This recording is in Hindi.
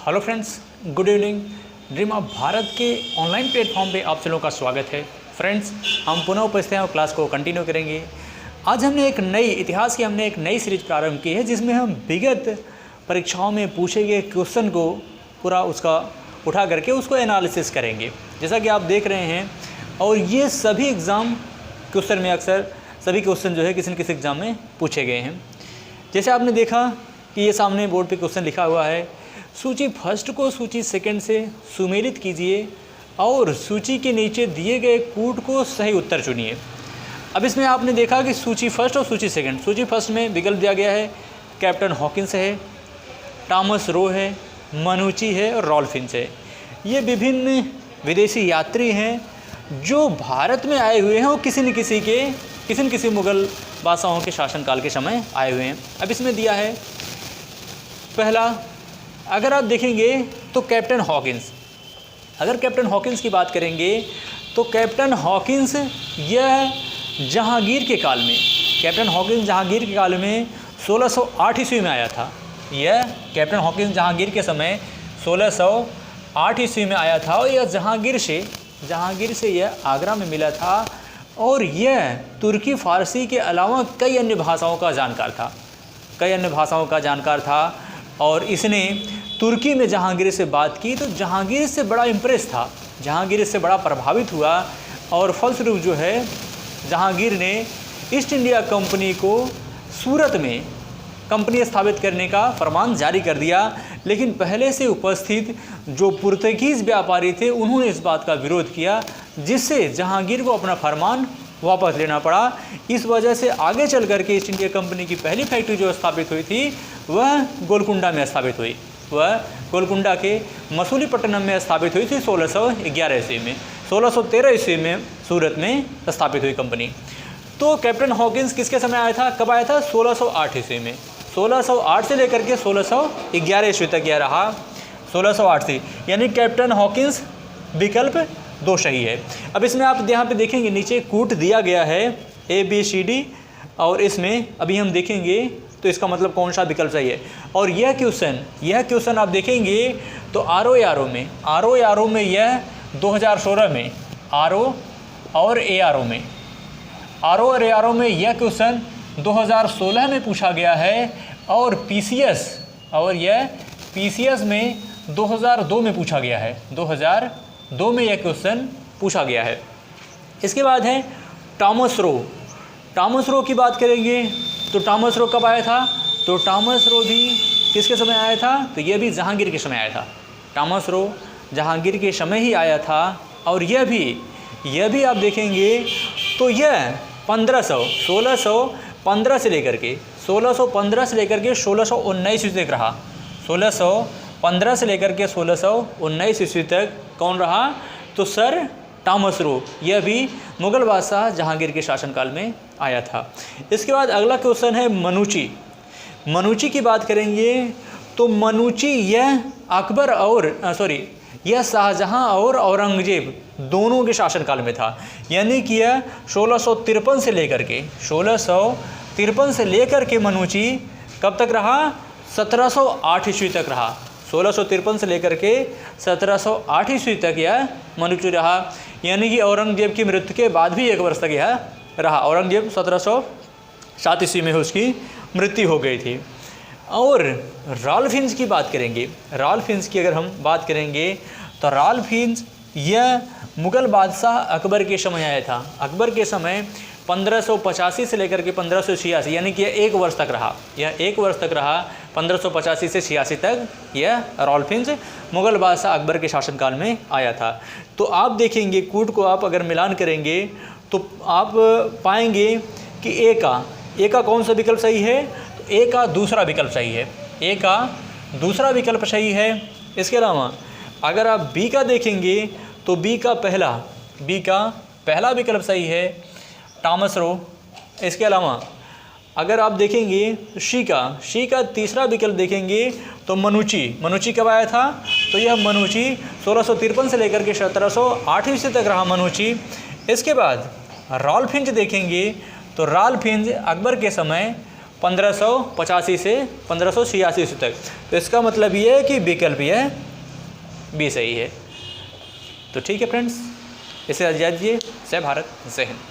Hello friends, good evening. Dream of Bharat के ऑनलाइन प्लेटफॉर्म पे आप सभी लोगों का स्वागत है। फ्रेंड्स, हम पुनः उपस्थित हैं और क्लास को कंटिन्यू करेंगे। आज हमने एक नई सीरीज प्रारंभ की है, जिसमें हम विगत परीक्षाओं में पूछे गए क्वेश्चन को पूरा उसका उठा करके उसको एनालिसिस करेंगे, जैसा कि आप देख रहे हैं। और ये सभी एग्ज़ाम क्वेश्चन में अक्सर सभी क्वेश्चन जो है किसी न किसी एग्ज़ाम में पूछे गए हैं। जैसे आपने देखा कि ये सामने बोर्ड पे क्वेश्चन लिखा हुआ है, सूची फर्स्ट को सूची सेकंड से सुमेलित कीजिए और सूची के नीचे दिए गए कूट को सही उत्तर चुनिए। अब इसमें आपने देखा कि सूची फर्स्ट और सूची सेकंड, सूची फर्स्ट में विकल्प दिया गया है कैप्टन हॉकिंस है, टॉमस रो है, मनुची है और रॉल्फ फिंच है। ये विभिन्न विदेशी यात्री हैं जो भारत में आए हुए हैं और किसी न किसी मुग़ल बादशाहों के शासनकाल के समय आए हुए हैं। अब इसमें दिया है पहला, अगर आप देखेंगे तो कैप्टन हॉकिंस, अगर कैप्टन हॉकिंस की बात करेंगे तो कैप्टन हॉकिंस यह जहांगीर के काल में, कैप्टन हॉकिंस जहांगीर के काल में 1608 ईस्वी में आया था। यह कैप्टन हॉकिंस जहांगीर के समय 1608 ईस्वी में आया था और यह जहांगीर से यह आगरा में मिला था। और यह तुर्की फ़ारसी के अलावा कई अन्य भाषाओं का जानकार था और इसने तुर्की में जहांगीर से बात की तो जहांगीर से बड़ा इम्प्रेस था, जहांगीर से बड़ा प्रभावित हुआ और फलस्वरूप जो है जहांगीर ने ईस्ट इंडिया कंपनी को सूरत में कंपनी स्थापित करने का फरमान जारी कर दिया। लेकिन पहले से उपस्थित जो पुर्तगीज़ व्यापारी थे उन्होंने इस बात का विरोध किया, जिससे जहांगीर को अपना फरमान वापस लेना पड़ा। इस वजह से आगे चल करके ईस्ट इंडिया कंपनी की पहली फैक्ट्री जो स्थापित हुई थी वह गोलकुंडा में स्थापित हुई, वह गोलकुंडा के मसूलीपट्टनम में स्थापित हुई थी 1611 ईस्वी में। 1613 ईस्वी में सूरत में स्थापित हुई कंपनी। तो कैप्टन हॉकिंस किसके समय आया था, कब आया था? 1608 ईस्वी में। 1608 से लेकर के 1611 ईस्वी तक यह रहा। 1608 से, यानी कैप्टन हॉकिंस विकल्प 2 सही है। अब इसमें आप यहाँ पे देखेंगे नीचे कूट दिया गया है ABCD और इसमें अभी हम देखेंगे तो इसका मतलब कौन सा विकल्प सही है। और यह क्वेश्चन आप देखेंगे तो आर ओ में यह 2016 में आर ओ और ए आर ओ में यह क्वेश्चन 2016 में पूछा गया है और पीसीएस में 2002 में पूछा गया है। 2002 में यह क्वेश्चन पूछा गया है। इसके बाद है टॉमस रो की बात करेंगे तो टॉमस रो कब आया था? तो टॉमस रो भी किसके समय आया था? तो यह भी जहांगीर के समय आया था। टॉमस रो जहांगीर के समय ही आया था। और यह भी आप देखेंगे तो यह 1615 से लेकर के 1619 ईस्वी तक रहा। 1615 से लेकर के 1619 ईस्वी तक कौन रहा? तो सर टॉमस रो, यह भी मुग़ल बादशाह जहांगीर के शासनकाल में आया था। इसके बाद अगला क्वेश्चन है मनुची की बात करेंगे तो मनुची यह शाहजहां और औरंगजेब दोनों के शासनकाल में था। यानी कि यह 1653 से लेकर के मनुची कब तक रहा? 1708 ईस्वी तक रहा। 1653 से लेकर के 1708 ईस्वी तक यह मनुची रहा। यानी कि औरंगजेब की मृत्यु के बाद भी 1 वर्ष तक यह रहा। औरंगजेब 1707 ईस्वी में उसकी मृत्यु हो गई थी। और रॉल्फ फिंच की बात करेंगे, रॉल्फ फिंच की अगर हम बात करेंगे तो रॉल्फ फिंच यह मुग़ल बादशाह अकबर के समय आया था। अकबर के समय 1585 से लेकर के 1586, यानी कि यह 1 वर्ष तक रहा। 1585 से 86 तक यह रॉल्फ फिंच मुग़ल बादशाह अकबर के शासनकाल में आया था। तो आप देखेंगे कूट को आप अगर मिलान करेंगे तो आप पाएंगे कि ए का कौन सा विकल्प सही है? तो ए का दूसरा विकल्प सही है। इसके अलावा अगर आप बी का देखेंगे तो बी का पहला विकल्प सही है, टॉमस रो। इसके अलावा अगर आप देखेंगे तो शी का तीसरा विकल्प देखेंगे तो मनुची कब आया था? तो यह मनुची 1653 से लेकर के 1708 ईस्वी तक रहा मनुची। इसके बाद रॉल्फ फिंच देखेंगे तो रॉल्फ फिंच अकबर के समय 1585 से 1586 तक। तो इसका मतलब ये है कि विकल्प ये बी सही है। तो ठीक है फ्रेंड्स, इसे इजाज़त दीजिए। जय भारत, जय हिंद।